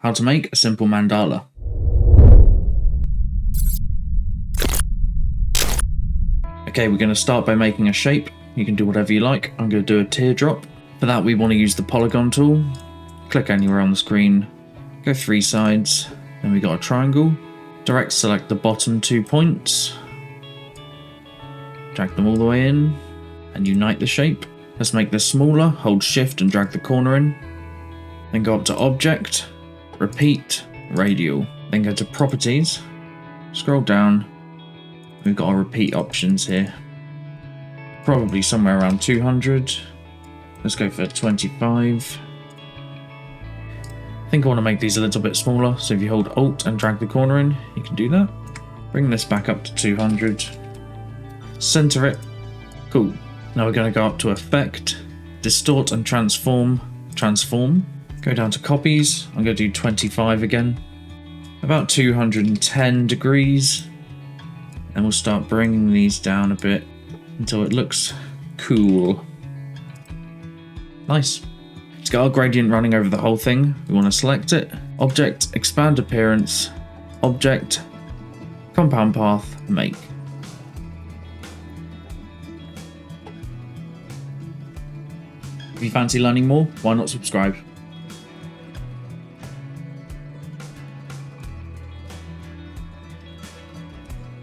How to make a simple mandala. Okay, we're going to start by making a shape. You can do whatever you like. I'm going to do a teardrop. For that, we want to use the polygon tool. Click anywhere on the screen. Go 3 sides. Then we got a triangle. Direct select the bottom 2 points. Drag them all the way in. And unite the shape. Let's make this smaller. Hold shift and drag the corner in. Then go up to object. Repeat. Radial. Then go to properties. Scroll down. We've got our repeat options here. Probably somewhere around 200. Let's go for 25. I think I want to make these a little bit smaller, so if you hold Alt and drag the corner in, you can do that. Bring this back up to 200. Center it. Cool. Now we're going to go up to Effect, Distort and Transform. Transform. Go down to Copies. I'm going to do 25 again. About 210 degrees. And we'll start bringing these down a bit until it looks cool. Nice. Let's get our gradient running over the whole thing. We want to select it. Object, Expand Appearance, Object, Compound Path, Make. If you fancy learning more, why not subscribe?